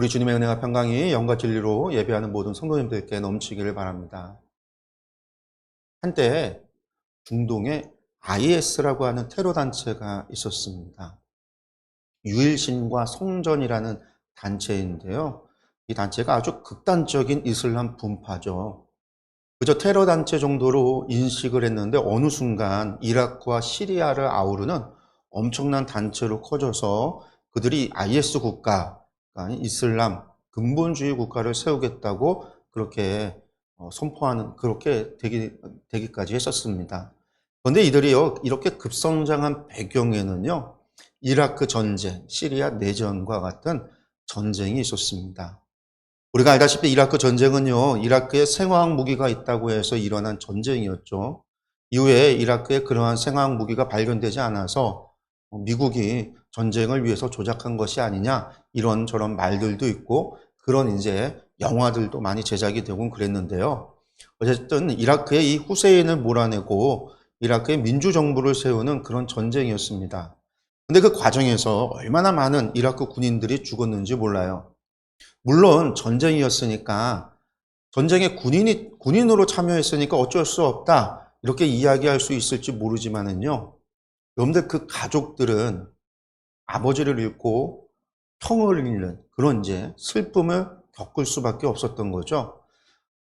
우리 주님의 은혜와 평강이 영과 진리로 예배하는 모든 성도님들께 넘치기를 바랍니다. 한때 중동에 IS라고 하는 테러 단체가 있었습니다. 유일신과 성전이라는 단체인데요. 이 단체가 아주 극단적인 이슬람 분파죠. 그저 테러 단체 정도로 인식을 했는데 어느 순간 이라크와 시리아를 아우르는 엄청난 단체로 커져서 그들이 IS 국가, 그러니까 이슬람 근본주의 국가를 세우겠다고 그렇게 선포하는, 그렇게 되기까지 했었습니다. 그런데 이들이요, 이렇게 급성장한 배경에는요, 이라크 전쟁, 시리아 내전과 같은 전쟁이 있었습니다. 우리가 알다시피 이라크 전쟁은요, 이라크에 생화학 무기가 있다고 해서 일어난 전쟁이었죠. 이후에 이라크에 그러한 생화학 무기가 발견되지 않아서 미국이 전쟁을 위해서 조작한 것이 아니냐, 이런저런 말들도 있고, 그런 이제 영화들도 많이 제작이 되곤 그랬는데요. 어쨌든 이라크의 이 후세인을 몰아내고 이라크의 민주정부를 세우는 그런 전쟁이었습니다. 근데 그 과정에서 얼마나 많은 이라크 군인들이 죽었는지 몰라요. 물론 전쟁이었으니까, 전쟁에 군인으로 참여했으니까 어쩔 수 없다, 이렇게 이야기할 수 있을지 모르지만은요, 여러분들 그 가족들은 아버지를 잃고 형을 잃는 그런 이제 슬픔을 겪을 수밖에 없었던 거죠.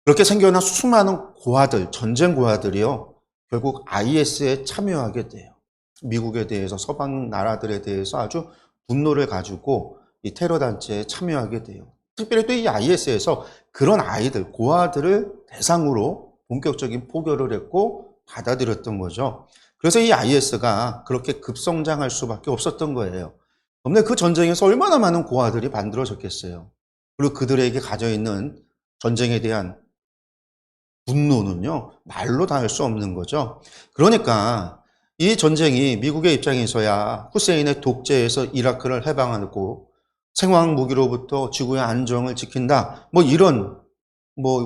그렇게 생겨난 수많은 고아들, 전쟁 고아들이요, 결국 IS에 참여하게 돼요. 미국에 대해서, 서방 나라들에 대해서 아주 분노를 가지고 이 테러 단체에 참여하게 돼요. 특별히 또 이 IS에서 그런 아이들, 고아들을 대상으로 본격적인 포교를 했고 받아들였던 거죠. 그래서 이 IS가 그렇게 급성장할 수밖에 없었던 거예요. 근데 그 전쟁에서 얼마나 많은 고아들이 만들어졌겠어요. 그리고 그들에게 가져있는 전쟁에 대한 분노는요, 말로 다 할 수 없는 거죠. 그러니까 이 전쟁이 미국의 입장에서야 후세인의 독재에서 이라크를 해방하고 생화학 무기로부터 지구의 안정을 지킨다, 뭐 이런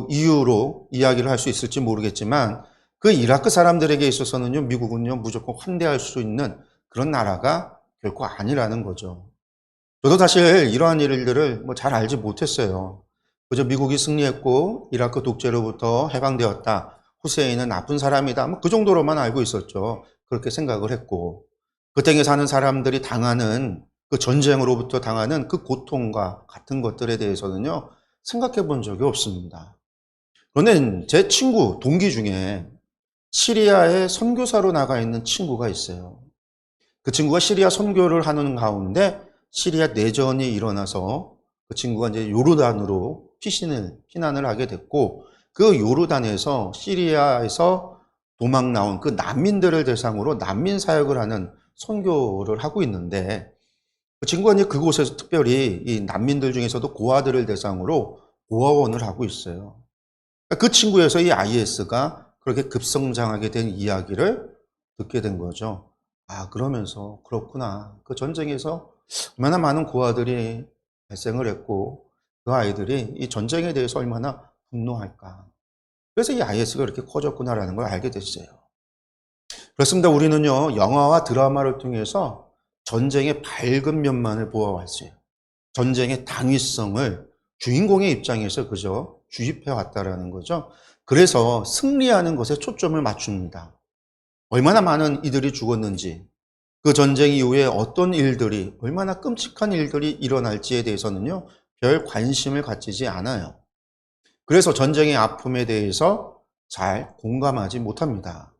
이유로 이야기를 할 수 있을지 모르겠지만, 그 이라크 사람들에게 있어서는요, 미국은요 무조건 환대할 수 있는 그런 나라가 결코 아니라는 거죠. 저도 사실 이러한 일들을 잘 알지 못했어요. 그저 미국이 승리했고 이라크 독재로부터 해방되었다, 후세인은 나쁜 사람이다, 그 정도로만 알고 있었죠. 그렇게 생각을 했고, 그 땅에 사는 사람들이 당하는 그 전쟁으로부터 당하는 그 고통과 같은 것들에 대해서는요, 생각해 본 적이 없습니다. 그런데 제 친구, 동기 중에 시리아에 선교사로 나가 있는 친구가 있어요. 그 친구가 시리아 선교를 하는 가운데 시리아 내전이 일어나서 그 친구가 이제 요르단으로 피난을 하게 됐고, 그 요르단에서, 시리아에서 도망 나온 그 난민들을 대상으로 난민 사역을 하는 선교를 하고 있는데, 그 친구가 이제 그곳에서 특별히 이 난민들 중에서도 고아들을 대상으로 고아원을 하고 있어요. 그 친구에서 이 IS가 그렇게 급성장하게 된 이야기를 듣게 된 거죠. 아, 그러면서 그렇구나. 그 전쟁에서 얼마나 많은 고아들이 발생을 했고, 그 아이들이 이 전쟁에 대해서 얼마나 분노할까. 그래서 이 IS가 이렇게 커졌구나라는 걸 알게 됐어요. 그렇습니다. 우리는요, 영화와 드라마를 통해서 전쟁의 밝은 면만을 보아왔어요. 전쟁의 당위성을 주인공의 입장에서 그저 주입해 왔다라는 거죠. 그래서 승리하는 것에 초점을 맞춥니다. 얼마나 많은 이들이 죽었는지, 그 전쟁 이후에 어떤 일들이, 얼마나 끔찍한 일들이 일어날지에 대해서는요, 별 관심을 가지지 않아요. 그래서 전쟁의 아픔에 대해서 잘 공감하지 못합니다.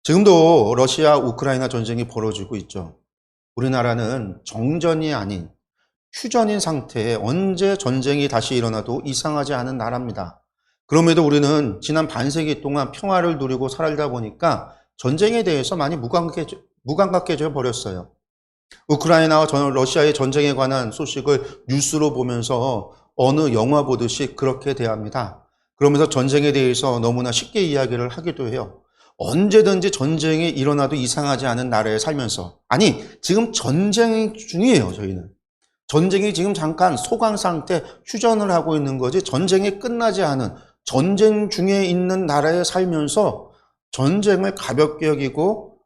지금도 러시아 우크라이나 전쟁이 벌어지고 있죠. 우리나라는 정전이 아닌 휴전인 상태에 언제 전쟁이 다시 일어나도 이상하지 않은 나라입니다. 그럼에도 우리는 지난 반세기 동안 평화를 누리고 살다 보니까 전쟁에 대해서 많이 무감각해져 버렸어요. 우크라이나와 러시아의 전쟁에 관한 소식을 뉴스로 보면서 어느 영화 보듯이 그렇게 대합니다. 그러면서 전쟁에 대해서 너무나 쉽게 이야기를 하기도 해요. 언제든지 전쟁이 일어나도 이상하지 않은 나라에 살면서, 아니, 지금 전쟁 중이에요, 저희는. 전쟁이 지금 잠깐 소강 상태, 휴전을 하고 있는 거지, 전쟁이 끝나지 않은, 전쟁 중에 있는 나라에 살면서 전쟁을 가볍게 여기고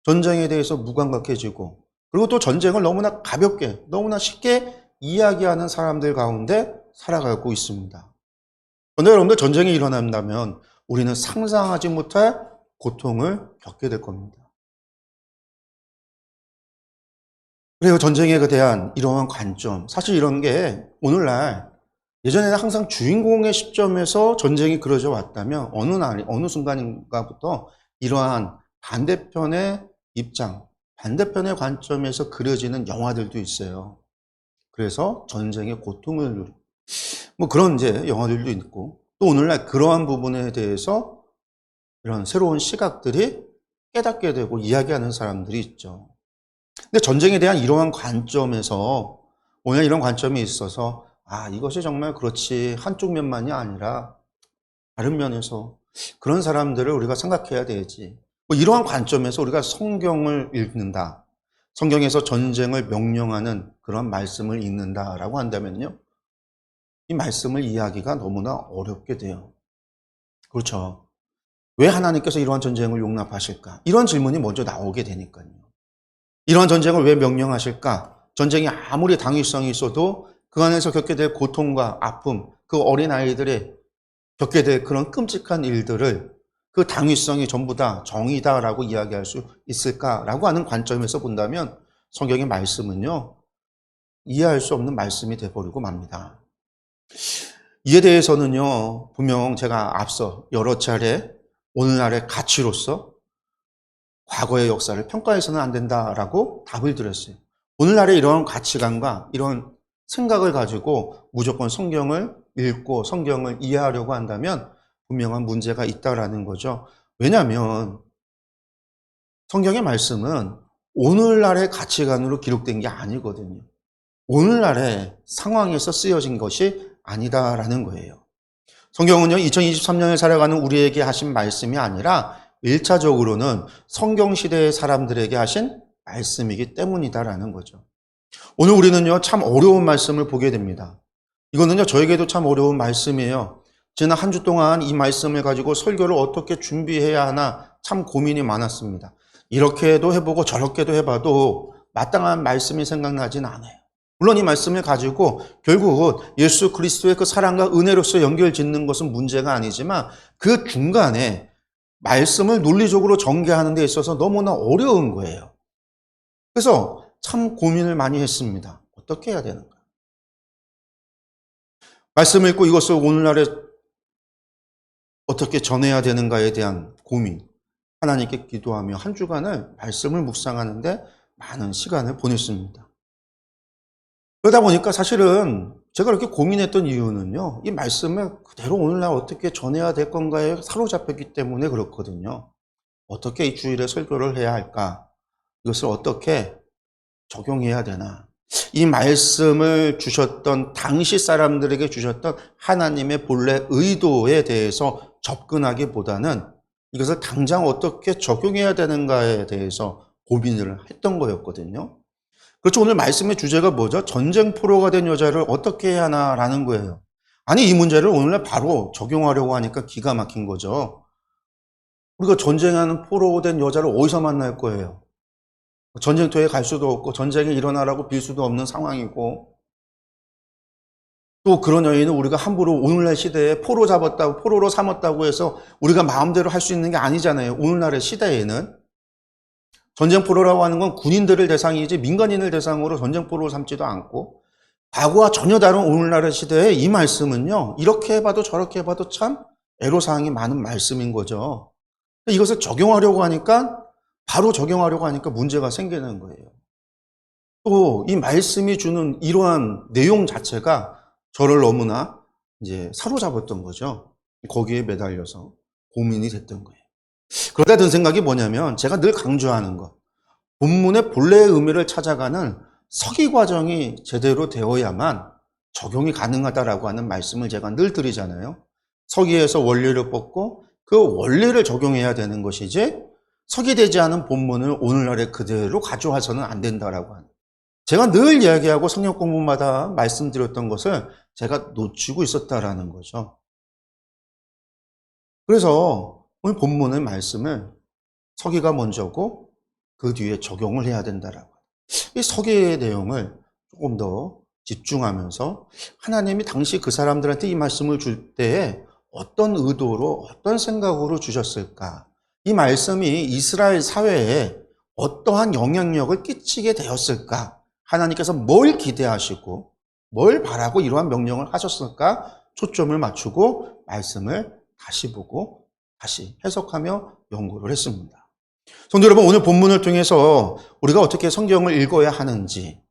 전쟁에 대해서 무감각해지고, 그리고 또 전쟁을 너무나 가볍게, 너무나 쉽게 이야기하는 사람들 가운데 살아가고 있습니다. 그런데 여러분들 전쟁이 일어난다면 우리는 상상하지 못할 고통을 겪게 될 겁니다. 그래요. 전쟁에 대한 이러한 관점. 사실 이런 게 오늘날 예전에는 항상 주인공의 시점에서 전쟁이 그려져 왔다면 어느 순간인가부터 이러한 반대편의 입장, 반대편의 관점에서 그려지는 영화들도 있어요. 그래서 전쟁의 고통을 뭐 그런 이제 영화들도 있고 또 오늘날 그러한 부분에 대해서 이런 새로운 시각들이 깨닫게 되고 이야기하는 사람들이 있죠. 근데 전쟁에 대한 이러한 관점에서 오늘 이런 관점이 있어서 이것이 정말 그렇지 한쪽 면만이 아니라 다른 면에서 그런 사람들을 우리가 생각해야 되지. 뭐 이러한 관점에서 우리가 성경을 읽는다. 성경에서 전쟁을 명령하는 그런 말씀을 읽는다라고 한다면요. 이 말씀을 이해하기가 너무나 어렵게 돼요. 그렇죠. 왜 하나님께서 이러한 전쟁을 용납하실까? 이런 질문이 먼저 나오게 되니까요. 이러한 전쟁을 왜 명령하실까? 전쟁이 아무리 당위성이 있어도 그 안에서 겪게 될 고통과 아픔, 그 어린아이들의 겪게 될 그런 끔찍한 일들을 그 당위성이 전부 다 정의다라고 이야기할 수 있을까라고 하는 관점에서 본다면 성경의 말씀은요, 이해할 수 없는 말씀이 돼버리고 맙니다. 이에 대해서는요, 분명 제가 앞서 여러 차례 오늘날의 가치로서 과거의 역사를 평가해서는 안 된다라고 답을 드렸어요. 오늘날의 이런 가치관과 이런 생각을 가지고 무조건 성경을 읽고 성경을 이해하려고 한다면 분명한 문제가 있다라는 거죠. 왜냐하면 성경의 말씀은 오늘날의 가치관으로 기록된 게 아니거든요. 오늘날의 상황에서 쓰여진 것이 아니다라는 거예요. 성경은요, 2023년을 살아가는 우리에게 하신 말씀이 아니라 1차적으로는 성경시대의 사람들에게 하신 말씀이기 때문이다라는 거죠. 오늘 우리는요, 참 어려운 말씀을 보게 됩니다. 이거는요, 저에게도 참 어려운 말씀이에요. 지난 한 주 동안 이 말씀을 가지고 설교를 어떻게 준비해야 하나 참 고민이 많았습니다. 이렇게도 해보고 저렇게도 해봐도 마땅한 말씀이 생각나진 않아요. 물론 이 말씀을 가지고 결국은 예수 그리스도의 그 사랑과 은혜로서 연결 짓는 것은 문제가 아니지만 그 중간에 말씀을 논리적으로 전개하는 데 있어서 너무나 어려운 거예요. 그래서 참 고민을 많이 했습니다. 어떻게 해야 되는가? 말씀을 읽고 이것을 오늘날에 어떻게 전해야 되는가에 대한 고민, 하나님께 기도하며 한 주간을 말씀을 묵상하는데 많은 시간을 보냈습니다. 그러다 보니까 사실은 제가 이렇게 고민했던 이유는요, 이 말씀을 그대로 오늘날 어떻게 전해야 될 건가에 사로잡혔기 때문에 그렇거든요. 어떻게 이 주일에 설교를 해야 할까? 이것을 어떻게 적용해야 되나? 이 말씀을 주셨던 당시 사람들에게 주셨던 하나님의 본래 의도에 대해서 접근하기보다는 이것을 당장 어떻게 적용해야 되는가에 대해서 고민을 했던 거였거든요. 그렇죠. 오늘 말씀의 주제가 뭐죠? 전쟁포로가 된 여자를 어떻게 해야 하나라는 거예요. 아니, 이 문제를 오늘날 바로 적용하려고 하니까 기가 막힌 거죠. 우리가 전쟁하는 포로 된 여자를 어디서 만날 거예요? 전쟁터에 갈 수도 없고 전쟁이 일어나라고 빌 수도 없는 상황이고 또 그런 여인은 우리가 함부로 오늘날 시대에 포로 잡았다고 포로로 삼았다고 해서 우리가 마음대로 할 수 있는 게 아니잖아요. 오늘날의 시대에는 전쟁포로라고 하는 건 군인들을 대상이지 민간인을 대상으로 전쟁포로를 삼지도 않고 과거와 전혀 다른 오늘날의 시대에 이 말씀은요, 이렇게 해봐도 저렇게 해봐도 참 애로사항이 많은 말씀인 거죠. 이것을 적용하려고 하니까 바로 적용하려고 하니까 문제가 생기는 거예요. 또 이 말씀이 주는 이러한 내용 자체가 저를 너무나 이제 사로잡았던 거죠. 거기에 매달려서 고민이 됐던 거예요. 그러다 든 생각이 뭐냐면 제가 늘 강조하는 것. 본문의 본래의 의미를 찾아가는 서기 과정이 제대로 되어야만 적용이 가능하다라고 하는 말씀을 제가 늘 드리잖아요. 서기에서 원리를 뽑고 그 원리를 적용해야 되는 것이지 서기되지 않은 본문을 오늘날에 그대로 가져와서는 안 된다라고 하는. 제가 늘 이야기하고 성경 공부마다 말씀드렸던 것을 제가 놓치고 있었다라는 거죠. 그래서 오늘 본문의 말씀을 서기가 먼저고 그 뒤에 적용을 해야 된다라고. 이 서기의 내용을 조금 더 집중하면서 하나님이 당시 그 사람들한테 이 말씀을 줄 때에 어떤 의도로, 어떤 생각으로 주셨을까? 이 말씀이 이스라엘 사회에 어떠한 영향력을 끼치게 되었을까? 하나님께서 뭘 기대하시고 뭘 바라고 이러한 명령을 하셨을까? 초점을 맞추고 말씀을 다시 보고 다시 해석하며 연구를 했습니다. 성도 여러분, 오늘 본문을 통해서 우리가 어떻게 성경을 읽어야 하는지,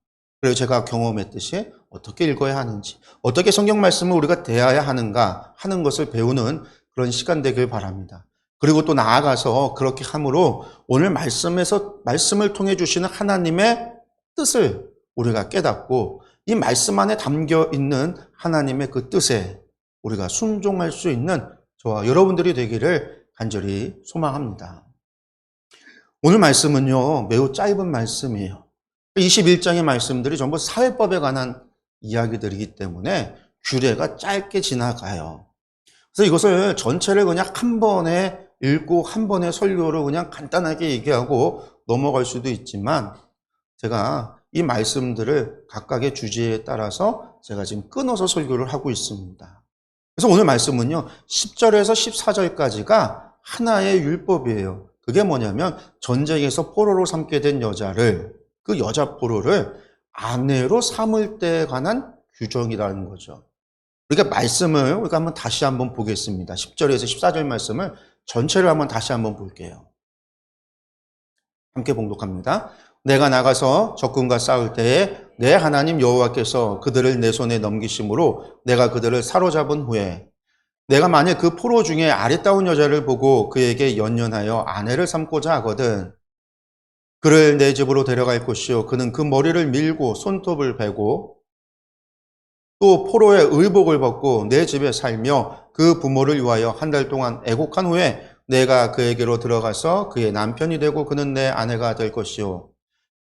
그리고 제가 경험했듯이 어떻게 읽어야 하는지, 어떻게 성경 말씀을 우리가 대해야 하는가 하는 것을 배우는 그런 시간 되길 바랍니다. 그리고 또 나아가서 그렇게 함으로 오늘 말씀을 통해 주시는 하나님의 뜻을 우리가 깨닫고 이 말씀 안에 담겨 있는 하나님의 그 뜻에 우리가 순종할 수 있는 저와 여러분들이 되기를 간절히 소망합니다. 오늘 말씀은요, 매우 짧은 말씀이에요. 21장의 말씀들이 전부 사회법에 관한 이야기들이기 때문에 규례가 짧게 지나가요. 그래서 이것을 전체를 그냥 한 번에 읽고 한 번에 설교로 그냥 간단하게 얘기하고 넘어갈 수도 있지만 제가 이 말씀들을 각각의 주제에 따라서 제가 지금 끊어서 설교를 하고 있습니다. 그래서 오늘 말씀은요, 10절에서 14절까지가 하나의 율법이에요. 그게 뭐냐면 전쟁에서 포로로 삼게 된 여자를, 그 여자 포로를 아내로 삼을 때에 관한 규정이라는 거죠. 그러니까 말씀을 우리가 한번 다시 한번 보겠습니다. 10절에서 14절 말씀을 전체를 한번 다시 한번 볼게요. 함께 봉독합니다. 내가 나가서 적군과 싸울 때에 내 하나님 여호와께서 그들을 내 손에 넘기심으로 내가 그들을 사로잡은 후에 내가 만일 그 포로 중에 아리따운 여자를 보고 그에게 연연하여 아내를 삼고자 하거든 그를 내 집으로 데려갈 것이요 그는 그 머리를 밀고 손톱을 베고 또 포로의 의복을 벗고 내 집에 살며 그 부모를 위하여 한 달 동안 애곡한 후에 내가 그에게로 들어가서 그의 남편이 되고 그는 내 아내가 될 것이요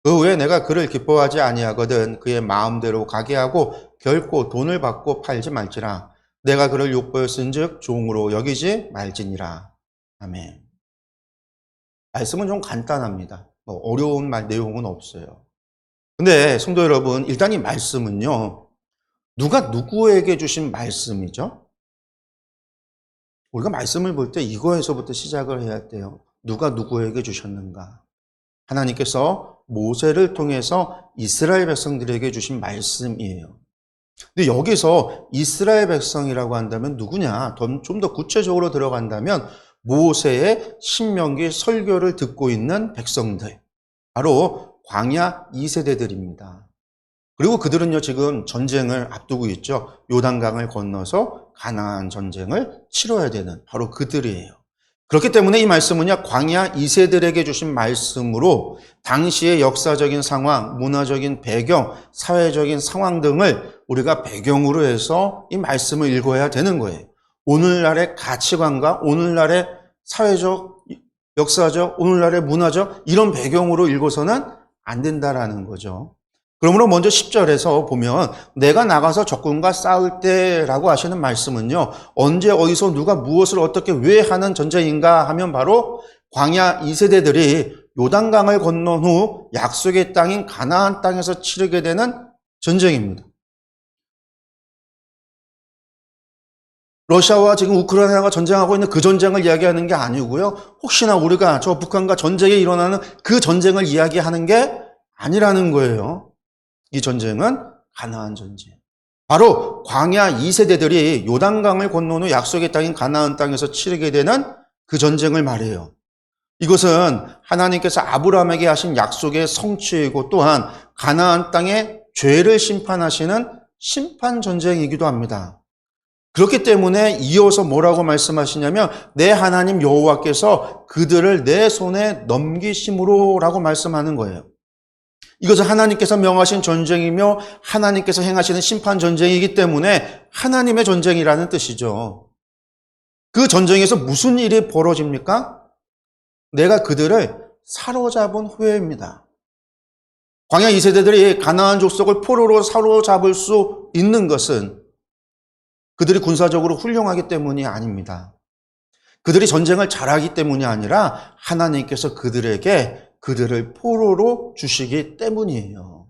그 후에 내가 그를 기뻐하지 아니하거든 그의 마음대로 가게 하고 결코 돈을 받고 팔지 말지라 내가 그를 욕보였은즉 종으로 여기지 말지니라. 아멘. 말씀은 좀 간단합니다. 어려운 내용은 없어요. 근데 성도 여러분, 일단 이 말씀은요, 누가 누구에게 주신 말씀이죠? 우리가 말씀을 볼 때 이거에서부터 시작을 해야 돼요. 누가 누구에게 주셨는가? 하나님께서 모세를 통해서 이스라엘 백성들에게 주신 말씀이에요. 근데 여기서 이스라엘 백성이라고 한다면 누구냐? 좀 더 구체적으로 들어간다면 모세의 신명기 설교를 듣고 있는 백성들. 바로 광야 2세대들입니다. 그리고 그들은요, 지금 전쟁을 앞두고 있죠. 요단강을 건너서 가나안 전쟁을 치러야 되는 바로 그들이에요. 그렇기 때문에 이 말씀은요, 광야 2세들에게 주신 말씀으로 당시의 역사적인 상황, 문화적인 배경, 사회적인 상황 등을 우리가 배경으로 해서 이 말씀을 읽어야 되는 거예요. 오늘날의 가치관과 오늘날의 사회적, 역사적, 오늘날의 문화적 이런 배경으로 읽어서는 안 된다라는 거죠. 그러므로 먼저 10절에서 보면 내가 나가서 적군과 싸울 때라고 하시는 말씀은요. 언제 어디서 누가 무엇을 어떻게 왜 하는 전쟁인가 하면 바로 광야 2세대들이 요단강을 건넌 후 약속의 땅인 가나안 땅에서 치르게 되는 전쟁입니다. 러시아와 지금 우크라이나가 전쟁하고 있는 그 전쟁을 이야기하는 게 아니고요. 혹시나 우리가 저 북한과 전쟁이 일어나는 그 전쟁을 이야기하는 게 아니라는 거예요. 이 전쟁은 가나안 전쟁. 바로 광야 2세대들이 요단강을 건넌 후 약속의 땅인 가나안 땅에서 치르게 되는 그 전쟁을 말해요. 이것은 하나님께서 아브라함에게 하신 약속의 성취이고 또한 가나안 땅의 죄를 심판하시는 심판 전쟁이기도 합니다. 그렇기 때문에 이어서 뭐라고 말씀하시냐면 내 하나님 여호와께서 그들을 내 손에 넘기심으로 라고 말씀하는 거예요. 이것은 하나님께서 명하신 전쟁이며 하나님께서 행하시는 심판 전쟁이기 때문에 하나님의 전쟁이라는 뜻이죠. 그 전쟁에서 무슨 일이 벌어집니까? 내가 그들을 사로잡은 후에입니다. 광야 2세대들이 가나안 족속을 포로로 사로잡을 수 있는 것은 그들이 군사적으로 훌륭하기 때문이 아닙니다. 그들이 전쟁을 잘하기 때문이 아니라 하나님께서 그들에게 그들을 포로로 주시기 때문이에요.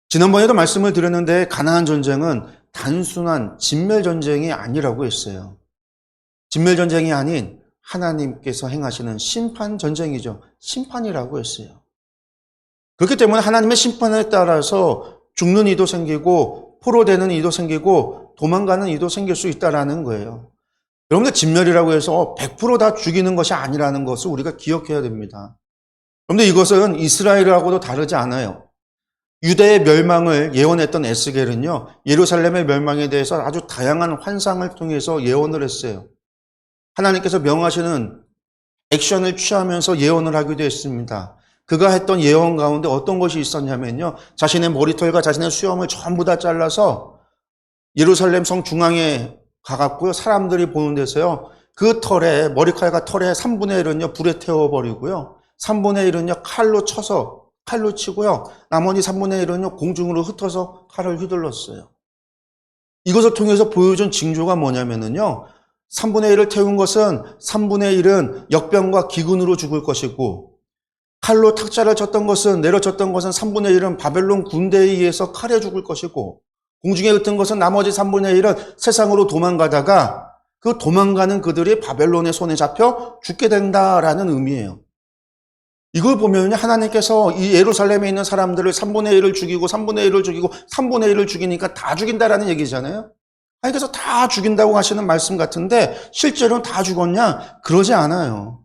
지난번에도 말씀을 드렸는데 가나안 전쟁은 단순한 진멸 전쟁이 아니라고 했어요. 진멸 전쟁이 아닌 하나님께서 행하시는 심판 전쟁이죠. 심판이라고 했어요. 그렇기 때문에 하나님의 심판에 따라서 죽는 이도 생기고 포로되는 이도 생기고 도망가는 이도 생길 수 있다는 거예요. 여러분들 진멸이라고 해서 100%다 죽이는 것이 아니라는 것을 우리가 기억해야 됩니다. 그런데 이것은 이스라엘하고도 다르지 않아요. 유대의 멸망을 예언했던 에스겔은요, 예루살렘의 멸망에 대해서 아주 다양한 환상을 통해서 예언을 했어요. 하나님께서 명하시는 액션을 취하면서 예언을 하기도 했습니다. 그가 했던 예언 가운데 어떤 것이 있었냐면요, 자신의 머리털과 자신의 수염을 전부 다 잘라서 예루살렘 성 중앙에 가갖고요, 사람들이 보는 데서요, 그 털에, 머리칼과 털의 3분의 1은요, 불에 태워버리고요, 3분의 1은요, 칼로 치고요, 나머지 3분의 1은요, 공중으로 흩어서 칼을 휘둘렀어요. 이것을 통해서 보여준 징조가 뭐냐면요, 3분의 1을 태운 것은 3분의 1은 역병과 기근으로 죽을 것이고, 칼로 탁자를 내려쳤던 것은 3분의 1은 바벨론 군대에 의해서 칼에 죽을 것이고, 공중에 흩은 것은 나머지 3분의 1은 세상으로 도망가다가 그 도망가는 그들이 바벨론의 손에 잡혀 죽게 된다라는 의미예요. 이걸 보면 하나님께서 이 예루살렘에 있는 사람들을 3분의 1을 죽이고 3분의 1을 죽이고 3분의 1을 죽이니까 다 죽인다라는 얘기잖아요. 하나님께서 다 죽인다고 하시는 말씀 같은데 실제로는 다 죽었냐? 그러지 않아요.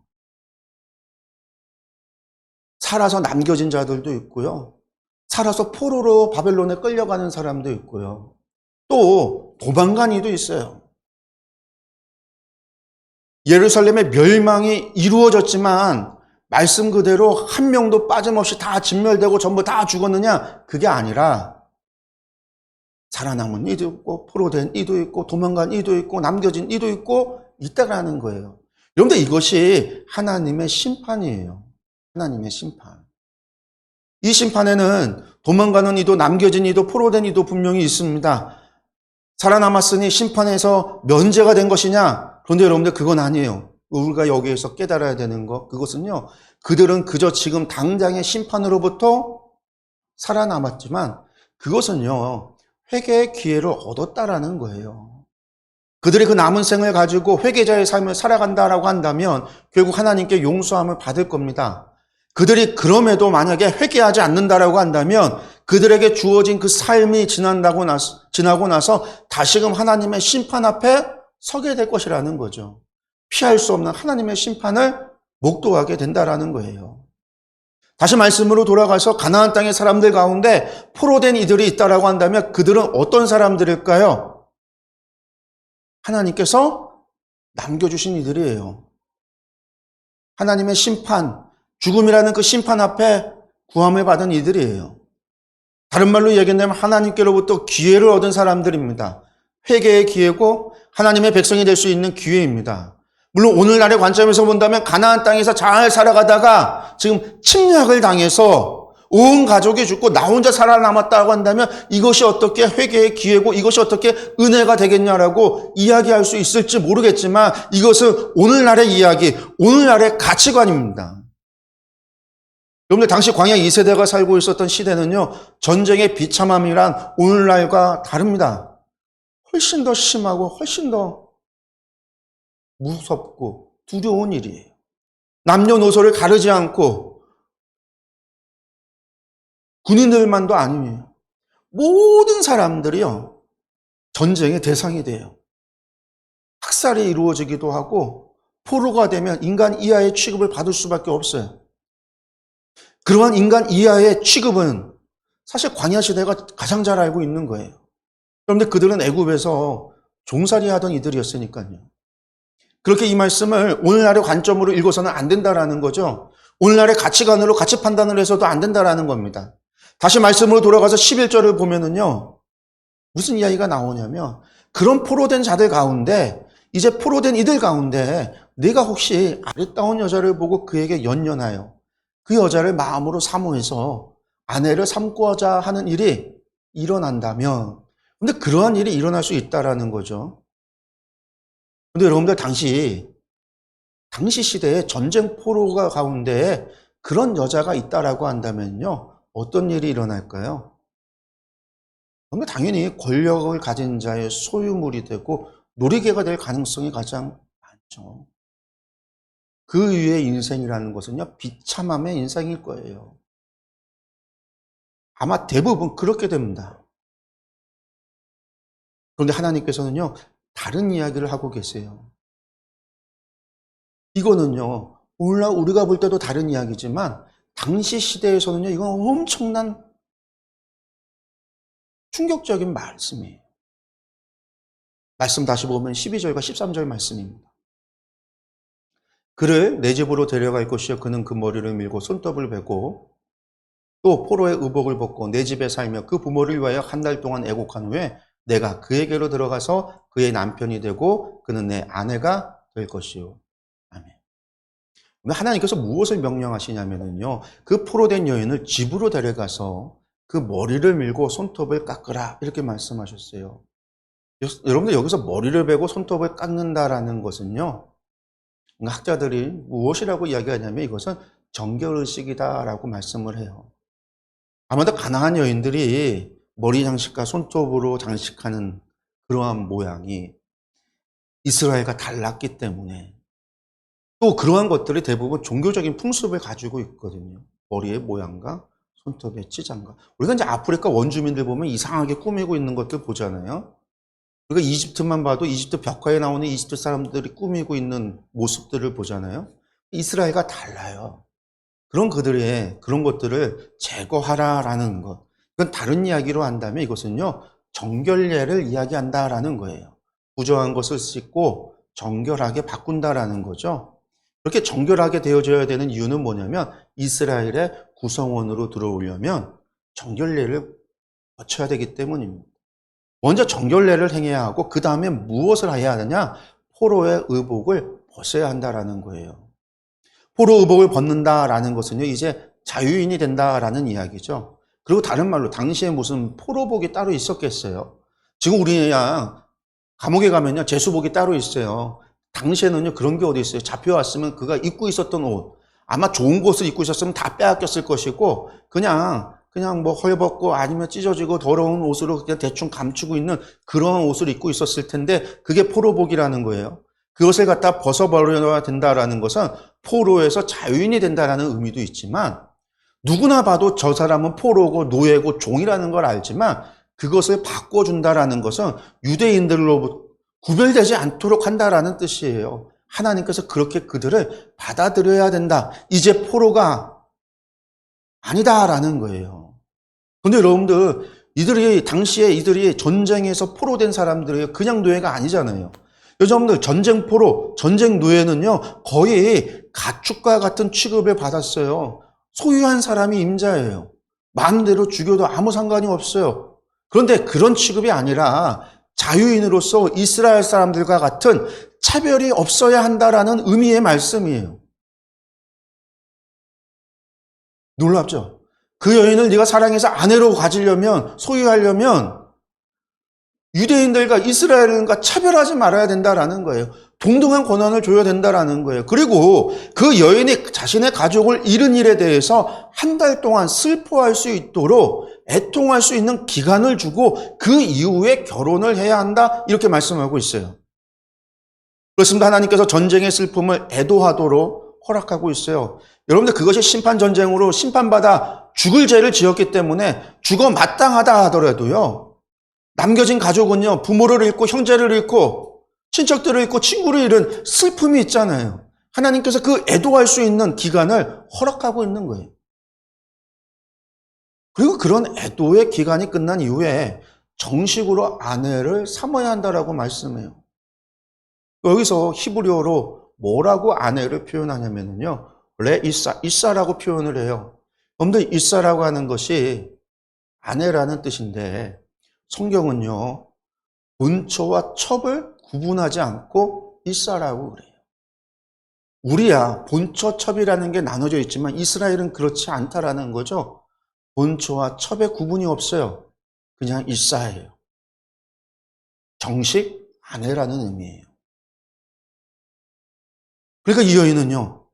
살아서 남겨진 자들도 있고요. 살아서 포로로 바벨론에 끌려가는 사람도 있고요. 또 도망간 이도 있어요. 예루살렘의 멸망이 이루어졌지만 말씀 그대로 한 명도 빠짐없이 다 진멸되고 전부 다 죽었느냐? 그게 아니라 살아남은 이도 있고 포로된 이도 있고 도망간 이도 있고 남겨진 이도 있고 있다라는 거예요. 여러분들 이것이 하나님의 심판이에요. 하나님의 심판. 이 심판에는 도망가는 이도 남겨진 이도 포로된 이도 분명히 있습니다. 살아남았으니 심판에서 면제가 된 것이냐? 그런데 여러분들 그건 아니에요. 우리가 여기에서 깨달아야 되는 것, 그것은요, 그들은 그저 지금 당장의 심판으로부터 살아남았지만 그것은요, 회개의 기회를 얻었다라는 거예요. 그들이 그 남은 생을 가지고 회개자의 삶을 살아간다라고 한다면 결국 하나님께 용서함을 받을 겁니다. 그들이 그럼에도 만약에 회개하지 않는다라고 한다면 그들에게 주어진 그 삶이 지나고 나서 다시금 하나님의 심판 앞에 서게 될 것이라는 거죠. 피할 수 없는 하나님의 심판을 목도하게 된다라는 거예요. 다시 말씀으로 돌아가서 가나안 땅의 사람들 가운데 포로된 이들이 있다라고 한다면 그들은 어떤 사람들일까요? 하나님께서 남겨주신 이들이에요. 하나님의 심판, 죽음이라는 그 심판 앞에 구함을 받은 이들이에요. 다른 말로 얘기한다면 하나님께로부터 기회를 얻은 사람들입니다. 회개의 기회고 하나님의 백성이 될 수 있는 기회입니다. 물론 오늘날의 관점에서 본다면 가나안 땅에서 잘 살아가다가 지금 침략을 당해서 온 가족이 죽고 나 혼자 살아남았다고 한다면 이것이 어떻게 회개의 기회고 이것이 어떻게 은혜가 되겠냐라고 이야기할 수 있을지 모르겠지만 이것은 오늘날의 이야기, 오늘날의 가치관입니다. 여러분들 당시 광야 2세대가 살고 있었던 시대는요, 전쟁의 비참함이란 오늘날과 다릅니다. 훨씬 더 심하고 훨씬 더 무섭고 두려운 일이에요. 남녀노소를 가르지 않고 군인들만도 아니에요. 모든 사람들이요, 전쟁의 대상이 돼요. 학살이 이루어지기도 하고 포로가 되면 인간 이하의 취급을 받을 수밖에 없어요. 그러한 인간 이하의 취급은 사실 광야 시대가 가장 잘 알고 있는 거예요. 그런데 그들은 애굽에서 종살이 하던 이들이었으니까요. 그렇게 이 말씀을 오늘날의 관점으로 읽어서는 안 된다라는 거죠. 오늘날의 가치관으로 가치 판단을 해서도 안 된다라는 겁니다. 다시 말씀으로 돌아가서 11절을 보면은요, 무슨 이야기가 나오냐면 그런 포로된 자들 가운데 이제 포로된 이들 가운데 네가 혹시 아름다운 여자를 보고 그에게 연연하여 그 여자를 마음으로 사모해서 아내를 삼고자 하는 일이 일어난다면, 근데 그러한 일이 일어날 수 있다라는 거죠. 근데 여러분들 당시 시대에 전쟁 포로가 가운데 그런 여자가 있다라고 한다면요, 어떤 일이 일어날까요? 그러면 당연히 권력을 가진 자의 소유물이 되고 놀이개가 될 가능성이 가장 많죠. 그 위의 인생이라는 것은요, 비참함의 인생일 거예요. 아마 대부분 그렇게 됩니다. 그런데 하나님께서는요, 다른 이야기를 하고 계세요. 이거는요, 오늘날 우리가 볼 때도 다른 이야기지만, 당시 시대에서는요, 이건 엄청난 충격적인 말씀이에요. 말씀 다시 보면 12절과 13절 말씀입니다. 그를 내 집으로 데려갈 것이요 그는 그 머리를 밀고 손톱을 베고 또 포로의 의복을 벗고 내 집에 살며 그 부모를 위하여 한 달 동안 애곡한 후에 내가 그에게로 들어가서 그의 남편이 되고 그는 내 아내가 될 것이요. 아멘. 하나님께서 무엇을 명령하시냐면요. 그 포로된 여인을 집으로 데려가서 그 머리를 밀고 손톱을 깎으라 이렇게 말씀하셨어요. 여러분들 여기서 머리를 베고 손톱을 깎는다라는 것은요. 학자들이 무엇이라고 이야기하냐면 이것은 정결의식이다라고 말씀을 해요. 아마도 가나안 여인들이 머리 장식과 손톱으로 장식하는 그러한 모양이 이스라엘과 달랐기 때문에 또 그러한 것들이 대부분 종교적인 풍습을 가지고 있거든요. 머리의 모양과 손톱의 치장과. 우리가 이제 아프리카 원주민들 보면 이상하게 꾸미고 있는 것들 보잖아요. 우리가 이집트만 봐도 이집트 벽화에 나오는 이집트 사람들이 꾸미고 있는 모습들을 보잖아요. 이스라엘과 달라요. 그런 것들을 제거하라라는 것. 이건 다른 이야기로 한다면 이것은요, 정결례를 이야기한다라는 거예요. 부정한 것을 씻고 정결하게 바꾼다라는 거죠. 그렇게 정결하게 되어져야 되는 이유는 뭐냐면 이스라엘의 구성원으로 들어오려면 정결례를 거쳐야 되기 때문입니다. 먼저 정결례를 행해야 하고 그 다음에 무엇을 해야 하느냐? 포로의 의복을 벗어야 한다라는 거예요. 포로 의복을 벗는다라는 것은요, 이제 자유인이 된다라는 이야기죠. 그리고 다른 말로 당시에 무슨 포로복이 따로 있었겠어요. 지금 우리야 감옥에 가면요, 제수복이 따로 있어요. 당시에는요, 그런 게 어디 있어요. 잡혀왔으면 그가 입고 있었던 옷, 아마 좋은 것을 입고 있었으면 다 빼앗겼을 것이고, 그냥 뭐 헐벗고 아니면 찢어지고 더러운 옷으로 그냥 대충 감추고 있는 그런 옷을 입고 있었을 텐데, 그게 포로복이라는 거예요. 그것을 갖다 벗어버려야 된다라는 것은 포로에서 자유인이 된다라는 의미도 있지만, 누구나 봐도 저 사람은 포로고 노예고 종이라는 걸 알지만 그것을 바꿔준다라는 것은 유대인들로부터 구별되지 않도록 한다라는 뜻이에요. 하나님께서 그렇게 그들을 받아들여야 된다. 이제 포로가 아니다라는 거예요. 근데 여러분들, 당시에 이들이 전쟁에서 포로된 사람들이에요. 그냥 노예가 아니잖아요. 여러분들, 전쟁 포로, 전쟁 노예는요, 거의 가축과 같은 취급을 받았어요. 소유한 사람이 임자예요. 마음대로 죽여도 아무 상관이 없어요. 그런데 그런 취급이 아니라 자유인으로서 이스라엘 사람들과 같은 차별이 없어야 한다라는 의미의 말씀이에요. 놀랍죠? 그 여인을 네가 사랑해서 아내로 가지려면, 소유하려면 유대인들과 이스라엘인과 차별하지 말아야 된다라는 거예요. 동등한 권한을 줘야 된다라는 거예요. 그리고 그 여인이 자신의 가족을 잃은 일에 대해서 한 달 동안 슬퍼할 수 있도록 애통할 수 있는 기간을 주고 그 이후에 결혼을 해야 한다. 이렇게 말씀하고 있어요. 그렇습니다. 하나님께서 전쟁의 슬픔을 애도하도록 허락하고 있어요. 여러분들, 그것이 심판 전쟁으로 심판받아 죽을 죄를 지었기 때문에 죽어 마땅하다 하더라도요, 남겨진 가족은요, 부모를 잃고 형제를 잃고 친척들을 잃고 친구를 잃은 슬픔이 있잖아요. 하나님께서 그 애도할 수 있는 기간을 허락하고 있는 거예요. 그리고 그런 애도의 기간이 끝난 이후에 정식으로 아내를 삼아야 한다라고 말씀해요. 여기서 히브리어로 뭐라고 아내를 표현하냐면요, 레 이사라고 표현을 해요. 여러분들, 이사라고 하는 것이 아내라는 뜻인데 성경은요, 본처와 첩을 구분하지 않고 이사라고 그래요. 우리야 본처, 첩이라는 게 나눠져 있지만 이스라엘은 그렇지 않다라는 거죠. 본처와 첩의 구분이 없어요. 그냥 이사예요. 정식 아내라는 의미예요. 그러니까 이 여인은요,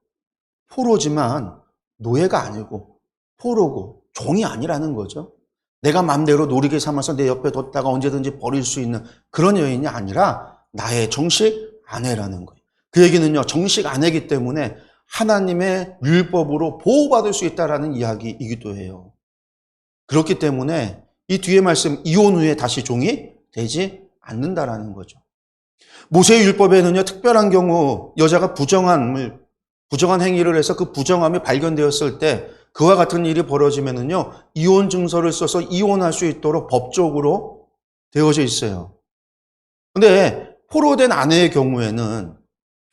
포로지만 노예가 아니고 포로고 종이 아니라는 거죠. 내가 마음대로 노리게 삼아서 내 옆에 뒀다가 언제든지 버릴 수 있는 그런 여인이 아니라 나의 정식 아내라는 거예요. 그 얘기는요, 정식 아내이기 때문에 하나님의 율법으로 보호받을 수 있다라는 이야기이기도 해요. 그렇기 때문에 이 뒤에 말씀 이혼 후에 다시 종이 되지 않는다라는 거죠. 모세의 율법에는요, 특별한 경우 여자가 부정한 행위를 해서 그 부정함이 발견되었을 때 그와 같은 일이 벌어지면은요, 이혼 증서를 써서 이혼할 수 있도록 법적으로 되어져 있어요. 근데 포로된 아내의 경우에는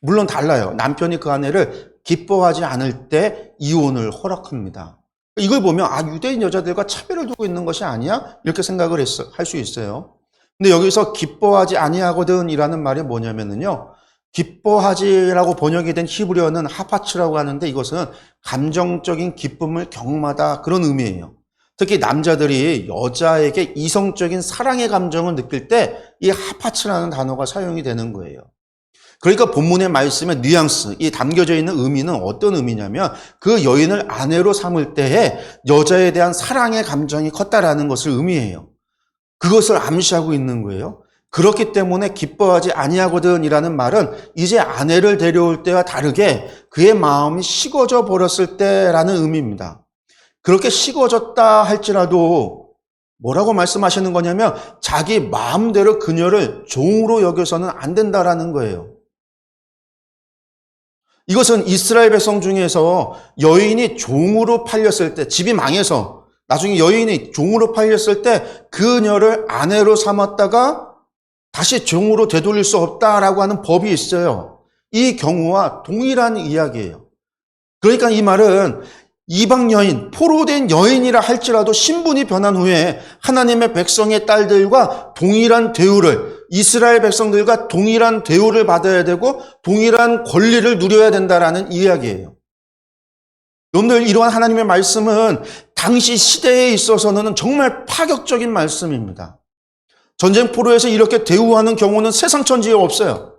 물론 달라요. 남편이 그 아내를 기뻐하지 않을 때 이혼을 허락합니다. 이걸 보면 유대인 여자들과 차별을 두고 있는 것이 아니야? 이렇게 생각을 할 수 있어요. 근데 여기서 기뻐하지 아니하거든이라는 말이 뭐냐면은요, 기뻐하지라고 번역이 된 히브리어는 하파츠라고 하는데 이것은 감정적인 기쁨을 경험하다 그런 의미예요. 특히 남자들이 여자에게 이성적인 사랑의 감정을 느낄 때 이 하파츠라는 단어가 사용이 되는 거예요. 그러니까 본문의 말씀의 뉘앙스, 이 담겨져 있는 의미는 어떤 의미냐면 그 여인을 아내로 삼을 때에 여자에 대한 사랑의 감정이 컸다라는 것을 의미해요. 그것을 암시하고 있는 거예요. 그렇기 때문에 기뻐하지 아니하거든이라는 말은 이제 아내를 데려올 때와 다르게 그의 마음이 식어져 버렸을 때라는 의미입니다. 그렇게 식어졌다 할지라도 뭐라고 말씀하시는 거냐면 자기 마음대로 그녀를 종으로 여겨서는 안 된다라는 거예요. 이것은 이스라엘 백성 중에서 여인이 종으로 팔렸을 때, 집이 망해서 나중에 여인이 종으로 팔렸을 때 그녀를 아내로 삼았다가 다시 종으로 되돌릴 수 없다라고 하는 법이 있어요. 이 경우와 동일한 이야기예요. 그러니까 이 말은 이방 여인, 포로된 여인이라 할지라도 신분이 변한 후에 하나님의 백성의 딸들과 동일한 대우를, 이스라엘 백성들과 동일한 대우를 받아야 되고 동일한 권리를 누려야 된다라는 이야기예요. 여러분들, 이러한 하나님의 말씀은 당시 시대에 있어서는 정말 파격적인 말씀입니다. 전쟁 포로에서 이렇게 대우하는 경우는 세상 천지에 없어요.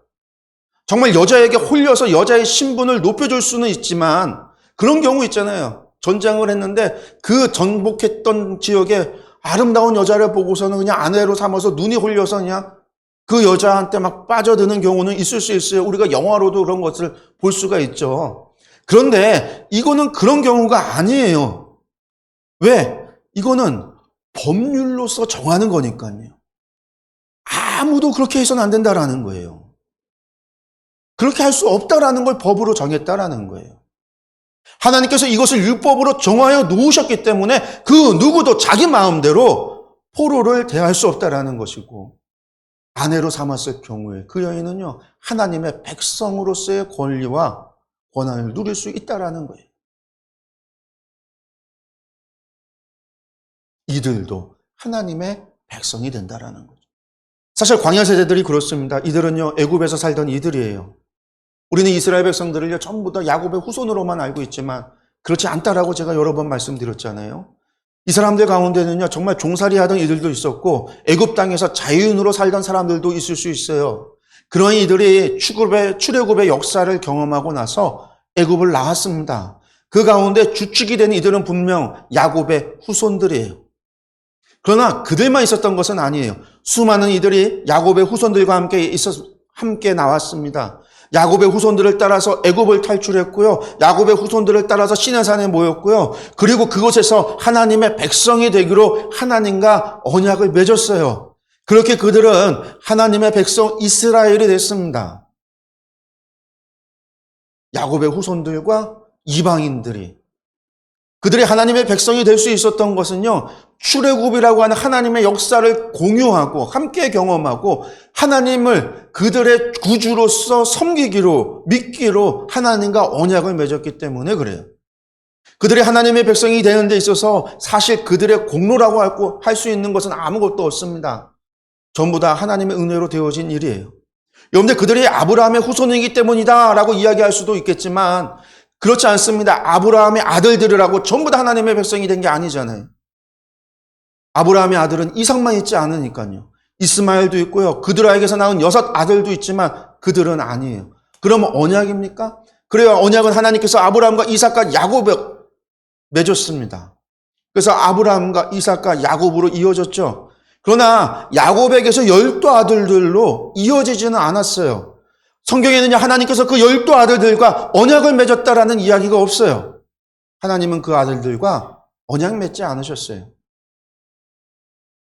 정말 여자에게 홀려서 여자의 신분을 높여줄 수는 있지만 그런 경우 있잖아요. 전쟁을 했는데 그 전복했던 지역에 아름다운 여자를 보고서는 그냥 아내로 삼아서 눈이 홀려서 그냥 그 여자한테 막 빠져드는 경우는 있을 수 있어요. 우리가 영화로도 그런 것을 볼 수가 있죠. 그런데 이거는 그런 경우가 아니에요. 왜? 이거는 법률로서 정하는 거니까요. 아무도 그렇게 해서는 안 된다라는 거예요. 그렇게 할 수 없다라는 걸 법으로 정했다라는 거예요. 하나님께서 이것을 율법으로 정하여 놓으셨기 때문에 그 누구도 자기 마음대로 포로를 대할 수 없다라는 것이고, 아내로 삼았을 경우에 그 여인은요, 하나님의 백성으로서의 권리와 권한을 누릴 수 있다라는 거예요. 이들도 하나님의 백성이 된다라는 거죠. 사실 광야 세대들이 그렇습니다. 이들은요, 애굽에서 살던 이들이에요. 우리는 이스라엘 백성들을 전부 다 야곱의 후손으로만 알고 있지만 그렇지 않다라고 제가 여러 번 말씀드렸잖아요. 이 사람들 가운데는요, 정말 종살이 하던 이들도 있었고 애굽 땅에서 자유인으로 살던 사람들도 있을 수 있어요. 그런 이들이 출애굽의 역사를 경험하고 나서 애굽을 나왔습니다. 그 가운데 주축이 된 이들은 분명 야곱의 후손들이에요. 그러나 그들만 있었던 것은 아니에요. 수많은 이들이 야곱의 후손들과 함께 나왔습니다. 야곱의 후손들을 따라서 애굽을 탈출했고요. 야곱의 후손들을 따라서 시내산에 모였고요. 그리고 그곳에서 하나님의 백성이 되기로 하나님과 언약을 맺었어요. 그렇게 그들은 하나님의 백성 이스라엘이 됐습니다. 야곱의 후손들과 이방인들이, 그들이 하나님의 백성이 될 수 있었던 것은요, 출애굽이라고 하는 하나님의 역사를 공유하고 함께 경험하고 하나님을 그들의 구주로서 섬기기로, 믿기로 하나님과 언약을 맺었기 때문에 그래요. 그들이 하나님의 백성이 되는 데 있어서 사실 그들의 공로라고 할 수 있는 것은 아무것도 없습니다. 전부 다 하나님의 은혜로 되어진 일이에요. 여러분들, 그들이 아브라함의 후손이기 때문이다라고 이야기할 수도 있겠지만 그렇지 않습니다. 아브라함의 아들들이라고 전부 다 하나님의 백성이 된 게 아니잖아요. 아브라함의 아들은 이삭만 있지 않으니까요. 이스마엘도 있고요. 그들에게서 낳은 6 아들도 있지만 그들은 아니에요. 그러면 언약입니까? 그래요. 언약은 하나님께서 아브라함과 이삭과 야곱에 맺었습니다. 그래서 아브라함과 이삭과 야곱으로 이어졌죠. 그러나 야곱에게서 12아들들로 이어지지는 않았어요. 성경에는 하나님께서 그 12아들들과 언약을 맺었다라는 이야기가 없어요. 하나님은 그 아들들과 언약 맺지 않으셨어요.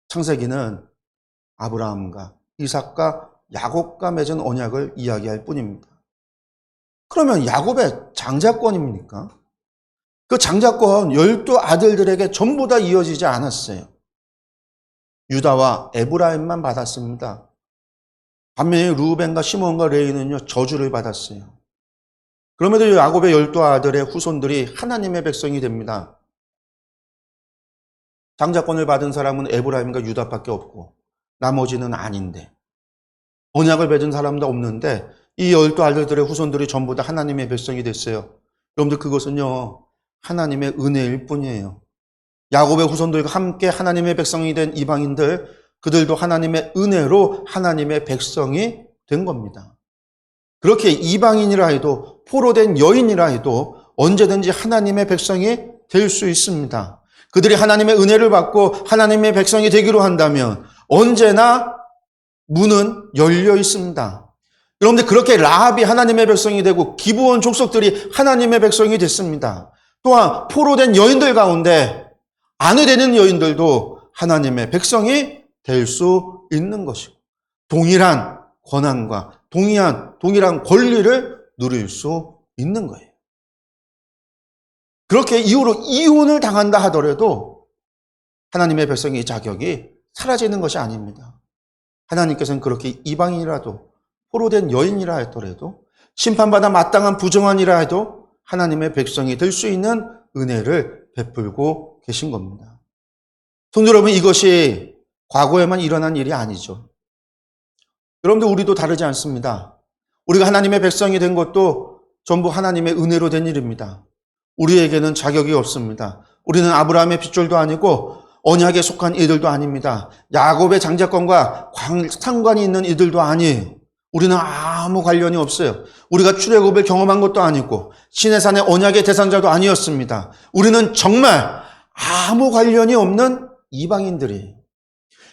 창세기는 아브라함과 이삭과 야곱과 맺은 언약을 이야기할 뿐입니다. 그러면 야곱의 장자권입니까? 그 장자권 12아들들에게 전부 다 이어지지 않았어요. 유다와 에브라임만 받았습니다. 반면에 루벤과 시몬과 레위는요, 저주를 받았어요. 그럼에도 야곱의 12아들의 후손들이 하나님의 백성이 됩니다. 장자권을 받은 사람은 에브라임과 유다밖에 없고 나머지는 아닌데, 언약을 맺은 사람도 없는데 이 12아들들의 후손들이 전부 다 하나님의 백성이 됐어요. 여러분들, 그것은요, 하나님의 은혜일 뿐이에요. 야곱의 후손들과 함께 하나님의 백성이 된 이방인들, 그들도 하나님의 은혜로 하나님의 백성이 된 겁니다. 그렇게 이방인이라 해도, 포로된 여인이라 해도 언제든지 하나님의 백성이 될 수 있습니다. 그들이 하나님의 은혜를 받고 하나님의 백성이 되기로 한다면 언제나 문은 열려 있습니다. 여러분들, 그렇게 라합이 하나님의 백성이 되고 기브온 족속들이 하나님의 백성이 됐습니다. 또한 포로된 여인들 가운데 아내되는 여인들도 하나님의 백성이 될 수 있는 것이고, 동일한 권한과 동일한 권리를 누릴 수 있는 거예요. 그렇게 이후로 이혼을 당한다 하더라도 하나님의 백성의 자격이 사라지는 것이 아닙니다. 하나님께서는 그렇게 이방인이라도, 포로된 여인이라 하더라도, 심판받아 마땅한 부정한이라 해도 하나님의 백성이 될 수 있는 은혜를 베풀고 계신 겁니다. 성도 여러분, 이것이 과거에만 일어난 일이 아니죠. 여러분들, 우리도 다르지 않습니다. 우리가 하나님의 백성이 된 것도 전부 하나님의 은혜로 된 일입니다. 우리에게는 자격이 없습니다. 우리는 아브라함의 핏줄도 아니고 언약에 속한 이들도 아닙니다. 야곱의 장자권과 상관이 있는 이들도 아니에요. 우리는 아무 관련이 없어요. 우리가 출애굽을 경험한 것도 아니고 시내산의 언약의 대상자도 아니었습니다. 우리는 정말 아무 관련이 없는 이방인들이에요.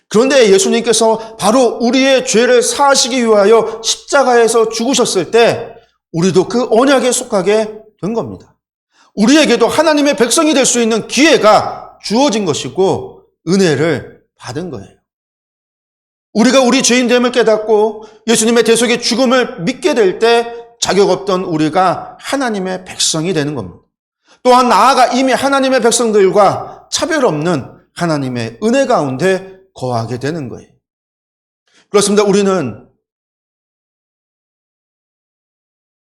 그런데 예수님께서 바로 우리의 죄를 사하시기 위하여 십자가에서 죽으셨을 때 우리도 그 언약에 속하게 된 겁니다. 우리에게도 하나님의 백성이 될 수 있는 기회가 주어진 것이고 은혜를 받은 거예요. 우리가 우리 죄인됨을 깨닫고 예수님의 대속의 죽음을 믿게 될 때 자격 없던 우리가 하나님의 백성이 되는 겁니다. 또한 나아가 이미 하나님의 백성들과 차별 없는 하나님의 은혜 가운데 거하게 되는 거예요. 그렇습니다. 우리는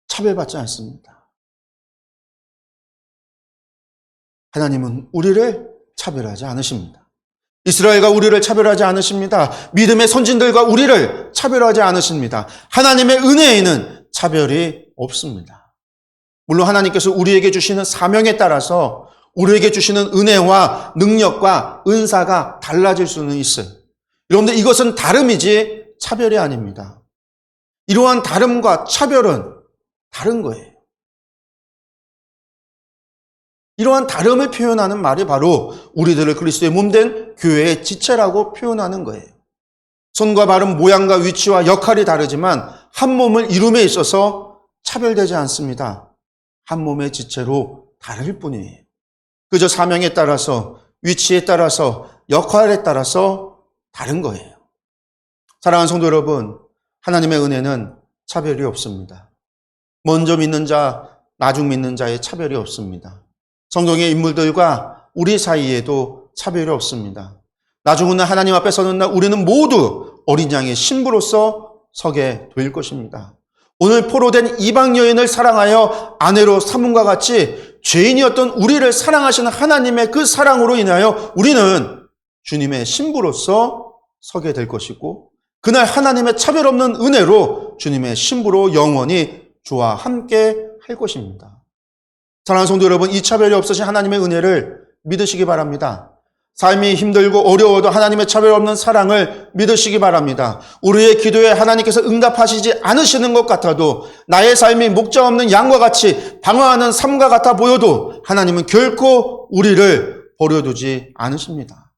차별받지 않습니다. 하나님은 우리를 차별하지 않으십니다. 이스라엘과 우리를 차별하지 않으십니다. 믿음의 선진들과 우리를 차별하지 않으십니다. 하나님의 은혜에는 차별이 없습니다. 물론 하나님께서 우리에게 주시는 사명에 따라서 우리에게 주시는 은혜와 능력과 은사가 달라질 수는 있어요. 여러분들, 이것은 다름이지 차별이 아닙니다. 이러한 다름과 차별은 다른 거예요. 이러한 다름을 표현하는 말이 바로 우리들을 그리스도의 몸된 교회의 지체라고 표현하는 거예요. 손과 발은 모양과 위치와 역할이 다르지만 한 몸을 이룸에 있어서 차별되지 않습니다. 한 몸의 지체로 다를 뿐이에요. 그저 사명에 따라서, 위치에 따라서, 역할에 따라서 다른 거예요. 사랑하는 성도 여러분, 하나님의 은혜는 차별이 없습니다. 먼저 믿는 자, 나중 믿는 자의 차별이 없습니다. 성경의 인물들과 우리 사이에도 차별이 없습니다. 나중 날 하나님 앞에 서는 날 우리는 모두 어린 양의 신부로서 서게 될 것입니다. 오늘 포로된 이방 여인을 사랑하여 아내로 삼음과 같이 죄인이었던 우리를 사랑하시는 하나님의 그 사랑으로 인하여 우리는 주님의 신부로서 서게 될 것이고, 그날 하나님의 차별 없는 은혜로 주님의 신부로 영원히 주와 함께 할 것입니다. 사랑하는 성도 여러분, 이 차별이 없으신 하나님의 은혜를 믿으시기 바랍니다. 삶이 힘들고 어려워도 하나님의 차별 없는 사랑을 믿으시기 바랍니다. 우리의 기도에 하나님께서 응답하시지 않으시는 것 같아도, 나의 삶이 목자 없는 양과 같이 방황하는 삶과 같아 보여도 하나님은 결코 우리를 버려두지 않으십니다.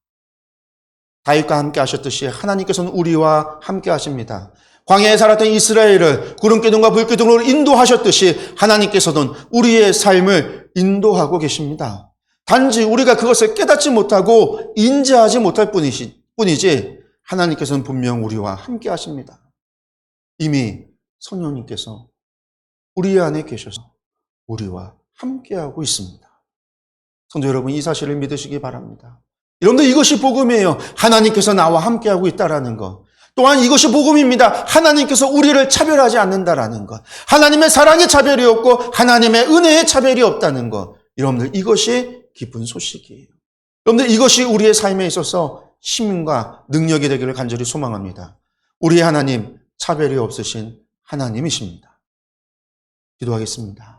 다윗과 함께 하셨듯이 하나님께서는 우리와 함께 하십니다. 광야에 살았던 이스라엘을 구름기둥과 불기둥으로 인도하셨듯이 하나님께서는 우리의 삶을 인도하고 계십니다. 단지 우리가 그것을 깨닫지 못하고 인지하지 못할 뿐이지 하나님께서는 분명 우리와 함께 하십니다. 이미 성령님께서 우리 안에 계셔서 우리와 함께하고 있습니다. 성도 여러분, 이 사실을 믿으시기 바랍니다. 여러분들, 이것이 복음이에요. 하나님께서 나와 함께하고 있다는 것. 또한 이것이 복음입니다. 하나님께서 우리를 차별하지 않는다라는 것. 하나님의 사랑의 차별이 없고 하나님의 은혜의 차별이 없다는 것. 여러분들, 이것이 기쁜 소식이에요. 여러분들, 이것이 우리의 삶에 있어서 힘과 능력이 되기를 간절히 소망합니다. 우리의 하나님, 차별이 없으신 하나님이십니다. 기도하겠습니다.